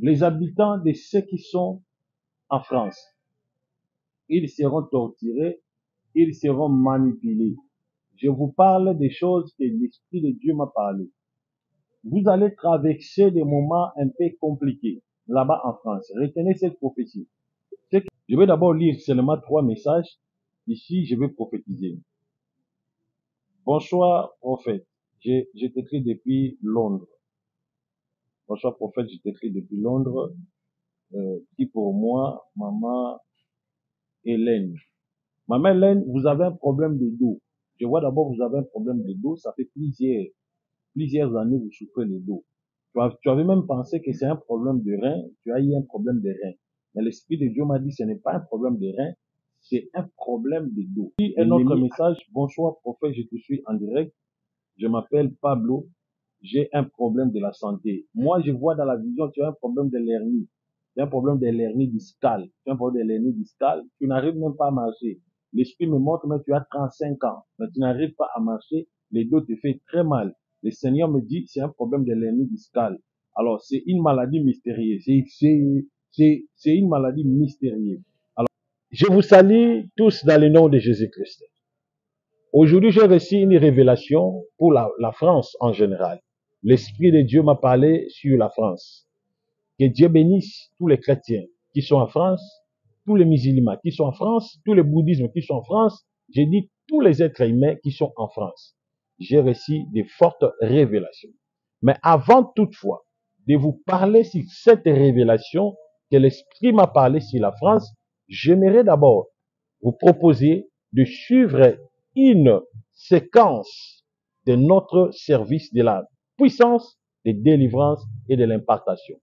les habitants de ceux qui sont en France, ils seront torturés, ils seront manipulés. Je vous parle des choses que l'Esprit de Dieu m'a parlé. Vous allez traverser des moments un peu compliqués là-bas en France. Retenez cette prophétie. Je vais d'abord lire seulement 3 messages. Ici, je vais prophétiser. Bonsoir, prophète. Je t'écris depuis Londres. Bonsoir, prophète. Je t'écris depuis Londres. Qui pour moi, maman Hélène. Maman Hélène, vous avez un problème de dos. Je vois d'abord, vous avez un problème de dos. Ça fait plusieurs années, vous souffrez le dos. Tu avais même pensé que c'est un problème de rein. Tu as eu un problème de rein. Mais l'Esprit de Dieu m'a dit, ce n'est pas un problème de rein, c'est un problème de dos. Et un autre message, bonsoir prophète, je te suis en direct. Je m'appelle Pablo. J'ai un problème de la santé. Moi, je vois dans la vision, tu as un problème de l'hernie. Tu as un problème de l'hernie discale. Tu as un problème de l'hernie discale. Tu n'arrives même pas à marcher. L'esprit me montre, mais tu as 35 ans. Mais tu n'arrives pas à marcher. Les dos te fait très mal. Le Seigneur me dit, c'est un problème de l'hernie discale. Alors, c'est une maladie mystérieuse. C'est une maladie mystérieuse. Alors, je vous salue tous dans le nom de Jésus-Christ. Aujourd'hui, j'ai reçu une révélation pour la France en général. L'Esprit de Dieu m'a parlé sur la France. Que Dieu bénisse tous les chrétiens qui sont en France, tous les musulmans qui sont en France, tous les bouddhismes qui sont en France. J'ai dit tous les êtres humains qui sont en France. J'ai reçu de fortes révélations. Mais avant toutefois de vous parler sur cette révélation que l'Esprit m'a parlé sur la France, j'aimerais d'abord vous proposer de suivre une séquence de notre service de la puissance, de délivrance et de l'impartation.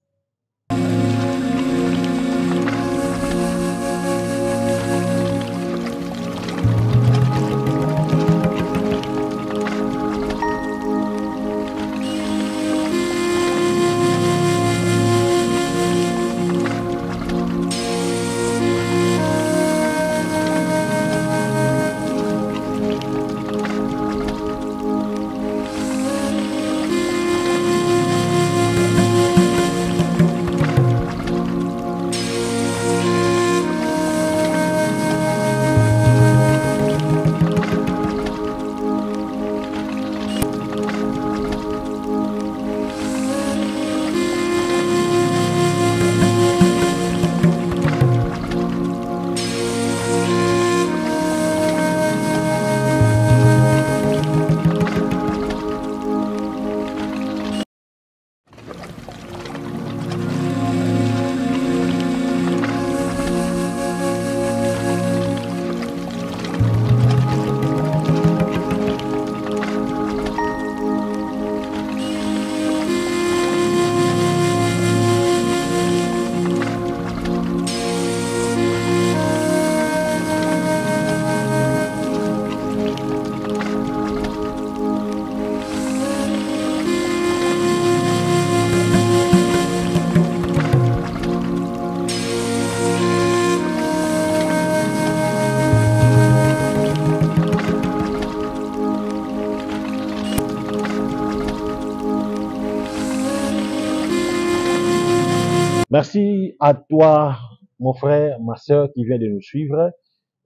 Merci à toi, mon frère, ma sœur qui vient de nous suivre.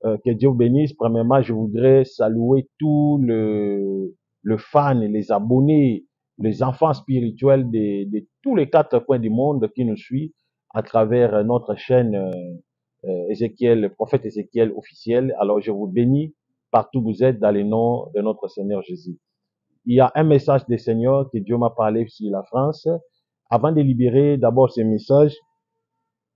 Que Dieu vous bénisse. Premièrement, je voudrais saluer tous le fans, les abonnés, les enfants spirituels de tous les 4 coins du monde qui nous suivent à travers notre chaîne Ézéchiel, le prophète Ézéchiel officiel. Alors, je vous bénis partout où vous êtes dans le nom de notre Seigneur Jésus. Il y a un message du Seigneur que Dieu m'a parlé sur la France. Avant de libérer d'abord ce message,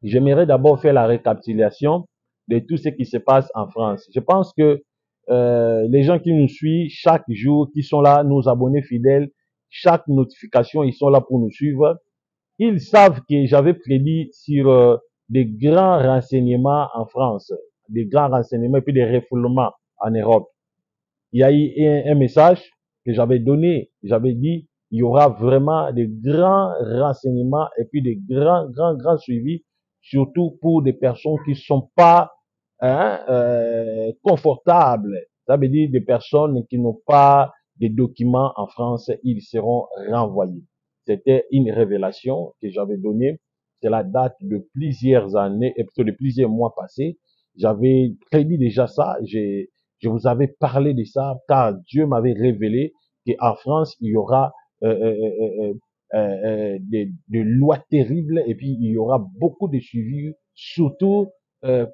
j'aimerais d'abord faire la récapitulation de tout ce qui se passe en France. Je pense que les gens qui nous suivent chaque jour, qui sont là, nos abonnés fidèles, chaque notification, ils sont là pour nous suivre. Ils savent que j'avais prédit sur des grands renseignements en France, des grands renseignements et puis des refoulements en Europe. Il y a eu un message que j'avais donné, j'avais dit, il y aura vraiment des grands renseignements et puis des grands suivis, surtout pour des personnes qui sont pas confortables. Ça veut dire des personnes qui n'ont pas de documents en France, ils seront renvoyés. C'était une révélation que j'avais donnée. cela date de plusieurs années, et plutôt de plusieurs mois passés. J'avais prédit déjà ça, je vous avais parlé de ça, car Dieu m'avait révélé qu'en France, il y aura des lois terribles et puis il y aura beaucoup de suivi, surtout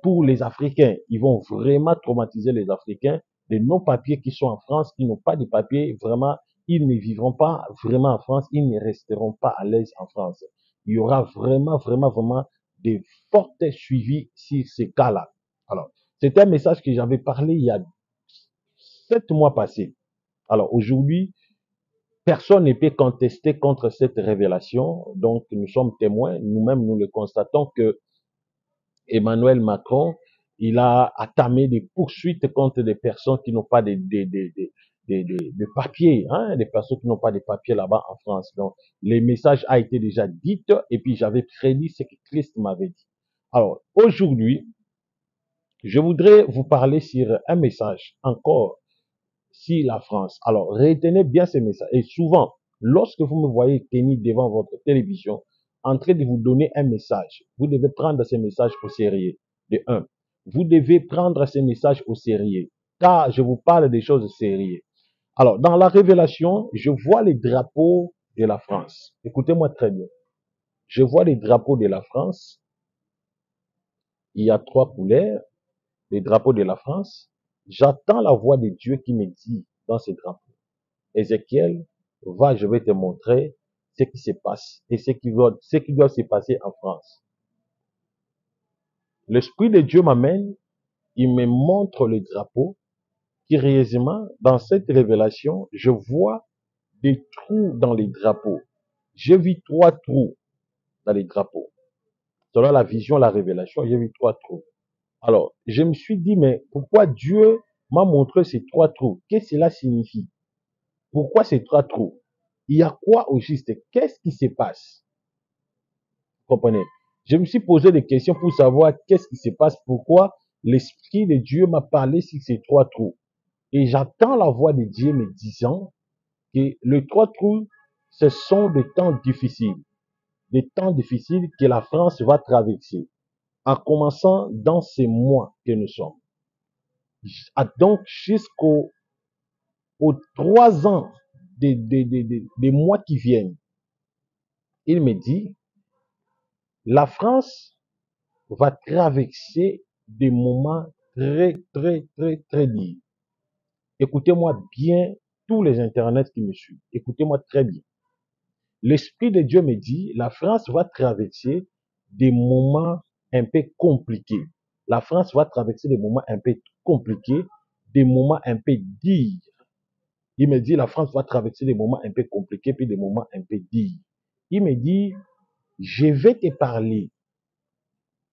pour les Africains. Ils vont vraiment traumatiser les Africains, les non-papiers qui sont en France, qui n'ont pas de papiers, vraiment, ils ne vivront pas vraiment en France, ils ne resteront pas à l'aise en France. Il y aura vraiment des forts suivis sur ces cas-là. Alors, c'était un message que j'avais parlé il y a 7 mois passés. Alors, aujourd'hui, personne ne peut contester contre cette révélation. Donc, nous sommes témoins. Nous-mêmes, nous le constatons que Emmanuel Macron, il a attamé des poursuites contre des personnes qui n'ont pas de papiers, hein, des personnes qui n'ont pas de papiers là-bas en France. Donc, le message a été déjà dit et puis j'avais prédit ce que Christ m'avait dit. Alors, aujourd'hui, je voudrais vous parler sur un message encore sur la France. Alors, retenez bien ce message. Et souvent, lorsque vous me voyez tenir devant votre télévision, en train de vous donner un message, vous devez prendre ce message au sérieux. De un, vous devez prendre ce message au sérieux, car je vous parle des choses sérieuses. Alors, dans la révélation, je vois les drapeaux de la France. Écoutez-moi très bien. Je vois les drapeaux de la France. Il y a 3 couleurs, les drapeaux de la France. J'attends la voix de Dieu qui me dit dans ces drapeaux: Ézéchiel, va, je vais te montrer ce qui se passe et ce qui doit se passer en France. L'Esprit de Dieu m'amène, il me montre le drapeau. Curieusement, dans cette révélation, je vois des trous dans les drapeaux. J'ai vu 3 trous dans les drapeaux. Selon la vision, la révélation, j'ai vu 3 trous. Alors, je me suis dit, mais pourquoi Dieu m'a montré ces 3 trous? Qu'est-ce que cela signifie? Pourquoi ces 3 trous? Il y a quoi au juste? Qu'est-ce qui se passe? Vous comprenez? Je me suis posé des questions pour savoir qu'est-ce qui se passe, pourquoi l'Esprit de Dieu m'a parlé sur ces 3 trous. Et j'attends la voix de Dieu me disant que les 3 trous, ce sont des temps difficiles. Des temps difficiles que la France va traverser, en commençant dans ces mois que nous sommes. Donc, jusqu'aux 3 ans des mois qui viennent, il me dit, la France va traverser des moments très durs. Écoutez-moi bien, tous les internets qui me suivent, écoutez-moi très bien. L'Esprit de Dieu me dit, la France va traverser des moments un peu compliqués. La France va traverser des moments un peu compliqués, des moments un peu durs. Il me dit, la France va traverser des moments un peu compliqués, puis des moments un peu durs. Il me dit, je vais te parler.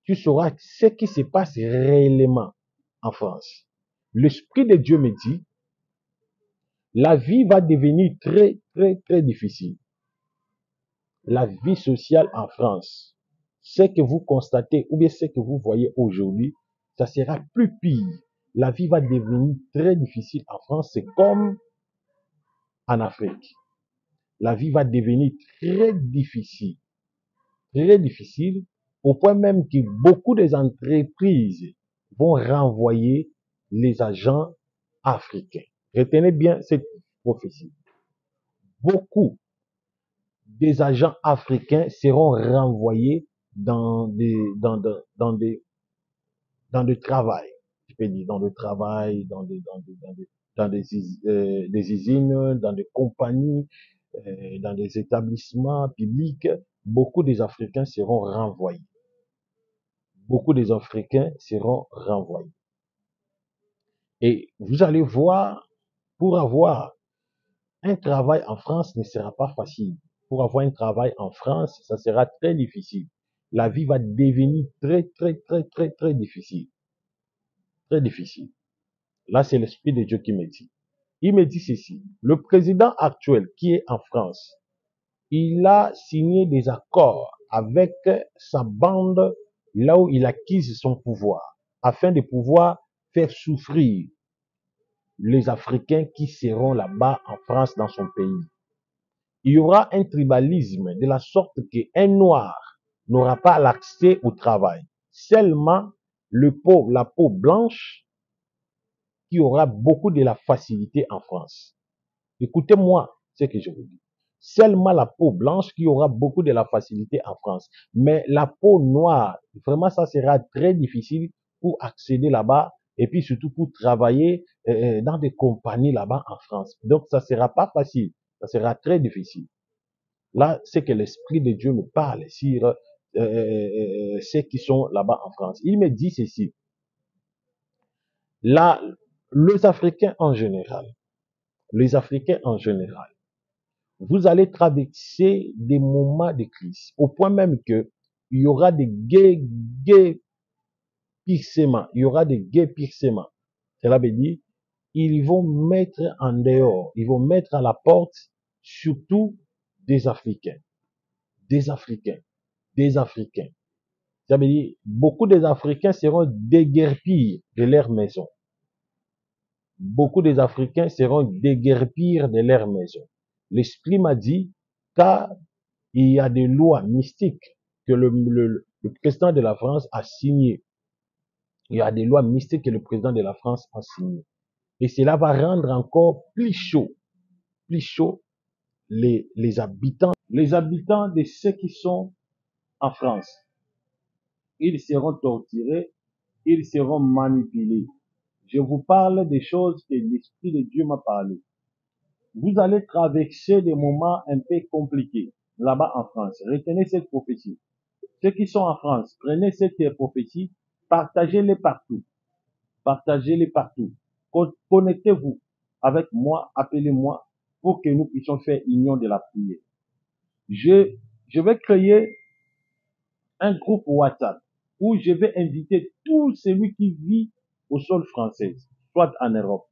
Tu sauras ce qui se passe réellement en France. L'Esprit de Dieu me dit, la vie va devenir très difficile. La vie sociale en France, ce que vous constatez ou bien ce que vous voyez aujourd'hui, ça sera plus pire. La vie va devenir très difficile en France, c'est comme en Afrique. La vie va devenir très difficile, au point même que beaucoup des entreprises vont renvoyer les agents africains. Retenez bien cette prophétie. Beaucoup des agents africains seront renvoyés dans le travail. Je peux dire dans le travail, des usines, dans des compagnies, dans des établissements publics. Beaucoup des Africains seront renvoyés. Beaucoup des Africains seront renvoyés. Et vous allez voir, pour avoir un travail en France ne sera pas facile. Pour avoir un travail en France, ça sera très difficile. La vie va devenir très difficile. Très difficile. Là, c'est l'Esprit de Dieu qui me dit. Il me dit ceci. Le président actuel qui est en France, il a signé des accords avec sa bande là où il acquise son pouvoir, afin de pouvoir faire souffrir les Africains qui seront là-bas en France, dans son pays. Il y aura un tribalisme de la sorte qu'un noir n'aura pas l'accès au travail. Seulement la peau blanche qui aura beaucoup de la facilité en France. Écoutez-moi ce que je vous dis. Seulement la peau blanche qui aura beaucoup de la facilité en France. Mais la peau noire, vraiment, ça sera très difficile pour accéder là-bas et puis surtout pour travailler dans des compagnies là-bas en France. Donc, ça sera pas facile. Ça sera très difficile. Là, c'est que l'Esprit de Dieu me parle sur ceux qui sont là-bas en France. Il me dit ceci. Là, les Africains en général, vous allez traverser des moments de crise, au point même que il y aura des guépissements, il y aura des guépissements. Cela veut dire, ils vont mettre en dehors, ils vont mettre à la porte, surtout des Africains, des Africains, des Africains. Ça veut dire, beaucoup des Africains seront déguerpis de leur maison. Beaucoup des Africains seront déguerpir de leur maison. L'Esprit m'a dit, car il y a des lois mystiques que le président de la France a signées. Il y a des lois mystiques que le président de la France a signées. Et cela va rendre encore plus chaud les habitants de ceux qui sont en France. Ils seront torturés, ils seront manipulés. Je vous parle des choses que l'Esprit de Dieu m'a parlé. Vous allez traverser des moments un peu compliqués là-bas en France. Retenez cette prophétie. Ceux qui sont en France, prenez cette prophétie, partagez-les partout. Partagez-les partout. Connectez-vous avec moi, appelez-moi pour que nous puissions faire union de la prière. Je vais créer un groupe WhatsApp où je vais inviter tout celui qui vit au sol français, soit en Europe,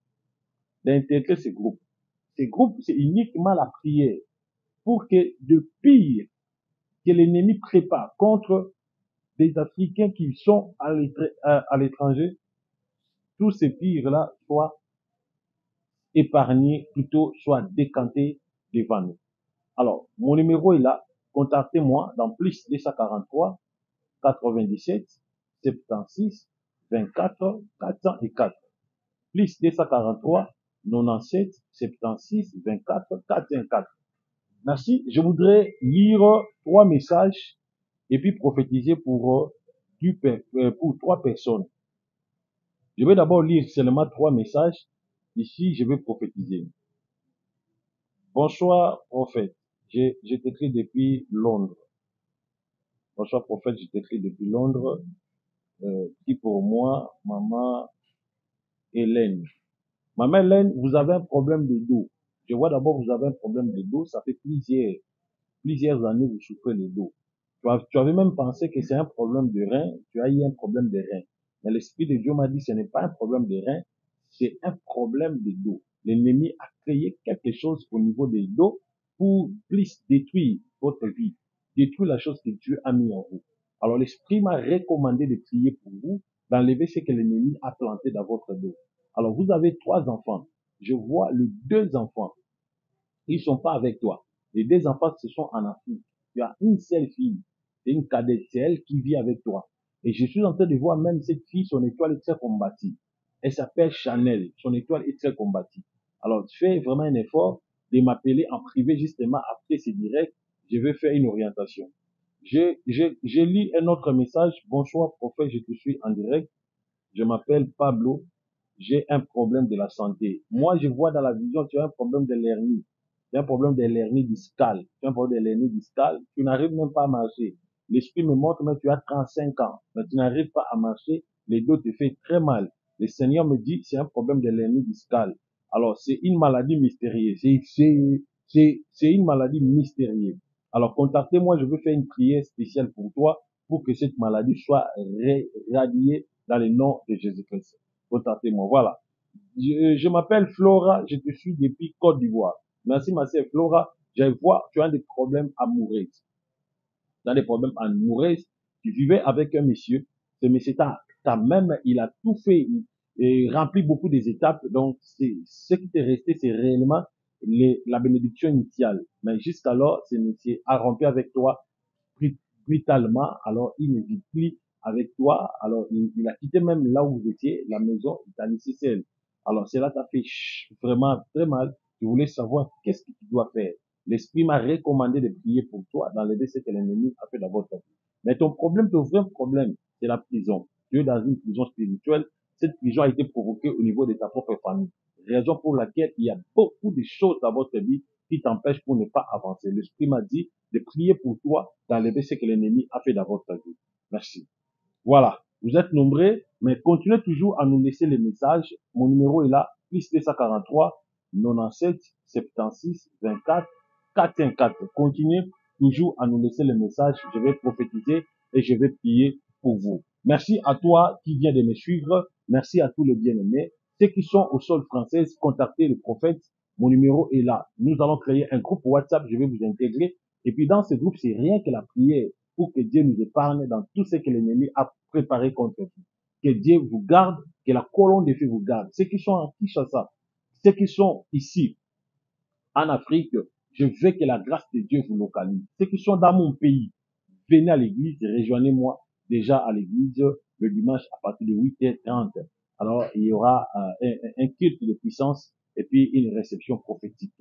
d'intégrer ce groupe. Ce groupe, c'est uniquement la prière pour que de pire que l'ennemi prépare contre des Africains qui sont à l'étranger, tous ces pires-là soient épargnés, plutôt soient décantés devant nous. Alors, mon numéro est là. Contactez-moi dans plus 243 97 76 24 404. Plus 243 97 76 24 404. Merci. Je voudrais lire 3 messages et puis prophétiser pour 3 personnes. Je vais d'abord lire seulement 3 messages. Ici, je vais prophétiser. Bonsoir, prophète. Je t'écris depuis Londres. Bonsoir, prophète. Je t'écris depuis Londres. Qui pour moi, maman Hélène. Maman Hélène, vous avez un problème de dos. Je vois d'abord, vous avez un problème de dos. Ça fait plusieurs années, vous souffrez de dos. Tu avais même pensé que c'est un problème de rein. Tu as eu un problème de rein. Mais l'Esprit de Dieu m'a dit que ce n'est pas un problème de rein, c'est un problème de dos. L'ennemi a créé quelque chose au niveau des dos pour plus détruire votre vie, détruire la chose que Dieu a mis en vous. Alors l'Esprit m'a recommandé de prier pour vous, d'enlever ce que l'ennemi a planté dans votre dos. Alors vous avez 3 enfants. Je vois les 2 enfants. Ils sont pas avec toi. Les 2 enfants, ce sont en Afrique. Tu as une seule fille. C'est une cadette, c'est elle qui vit avec toi. Et je suis en train de voir même cette fille, son étoile est très combative. Elle s'appelle Chanel. Son étoile est très combative. Alors, fais vraiment un effort de m'appeler en privé justement après ce direct. Je vais faire une orientation. Je lis un autre message. Bonsoir, prophète, je te suis en direct. Je m'appelle Pablo. J'ai un problème de la santé. Moi, je vois dans la vision, tu as un problème de l'hernie. Tu as un problème de l'hernie discale. Tu as un problème de l'hernie discale. Tu n'arrives même pas à marcher. L'esprit me montre, mais tu as 35 ans. Mais tu n'arrives pas à marcher. Les dos te fait très mal. Le Seigneur me dit, c'est un problème de l'hernie discale. Alors, c'est une maladie mystérieuse. C'est une maladie mystérieuse. Alors, contactez-moi, je vais faire une prière spéciale pour toi, pour que cette maladie soit radiée dans le nom de Jésus-Christ. Contactez-moi. Voilà. Je m'appelle Flora, je te suis depuis Côte d'Ivoire. Merci ma sœur Flora. Je vois, tu as des problèmes amoureux. Tu as des problèmes amoureux. Tu vivais avec un monsieur. Ce monsieur il a tout fait et rempli beaucoup des étapes. Donc, ce qui t'est resté, c'est réellement la bénédiction initiale. Mais jusqu'alors, ce monsieur a rompu avec toi, pris brutalement. Alors, il ne vit plus avec toi. Alors, il a quitté même là où vous étiez, la maison, il t'a laissé seul. Alors, cela t'a fait vraiment très mal. Je voulais savoir qu'est-ce que tu dois faire. L'Esprit m'a recommandé de prier pour toi, d'enlever ce que l'ennemi a fait dans votre vie. Mais ton problème, ton vrai problème, c'est la prison. Tu es dans une prison spirituelle. Cette prison a été provoquée au niveau de ta propre famille. Raison pour laquelle il y a beaucoup de choses dans votre vie qui t'empêchent pour ne pas avancer. L'Esprit m'a dit de prier pour toi, d'enlever ce que l'ennemi a fait dans votre vie. Merci. Voilà. Vous êtes nombreux, mais continuez toujours à nous laisser les messages. Mon numéro est là, plus 243 97 76 24 414. Continuez toujours à nous laisser les messages. Je vais prophétiser et je vais prier pour vous. Merci à toi qui viens de me suivre. Merci à tous les bien-aimés. Ceux qui sont au sol français, contactez le prophète. Mon numéro est là. Nous allons créer un groupe WhatsApp. Je vais vous intégrer. Et puis dans ce groupe, c'est rien que la prière pour que Dieu nous épargne dans tout ce que l'ennemi a préparé contre vous. Que Dieu vous garde, que la colonne de feu vous garde. Ceux qui sont en Kinshasa, ceux qui sont ici, en Afrique, je veux que la grâce de Dieu vous localise. Ceux qui sont dans mon pays, venez à l'église, rejoignez-moi déjà à l'église le dimanche à partir de 8h30. Alors, il y aura un culte de puissance et puis une réception prophétique.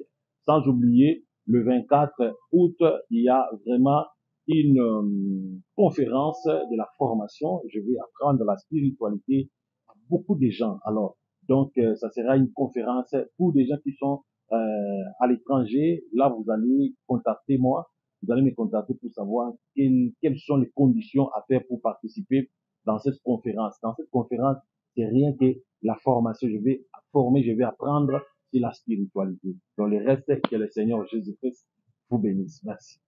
Sans oublier, le 24 août, il y a vraiment une conférence de la formation. Je vais apprendre la spiritualité à beaucoup de gens. Alors, donc, ça sera une conférence pour des gens qui sont à l'étranger. Là, vous allez contacter moi. Vous allez me contacter pour savoir quelles sont les conditions à faire pour participer dans cette conférence. Dans cette conférence, c'est rien que la formation. Je vais former, je vais apprendre sur la spiritualité. Dans le reste, que le Seigneur Jésus-Christ vous bénisse. Merci.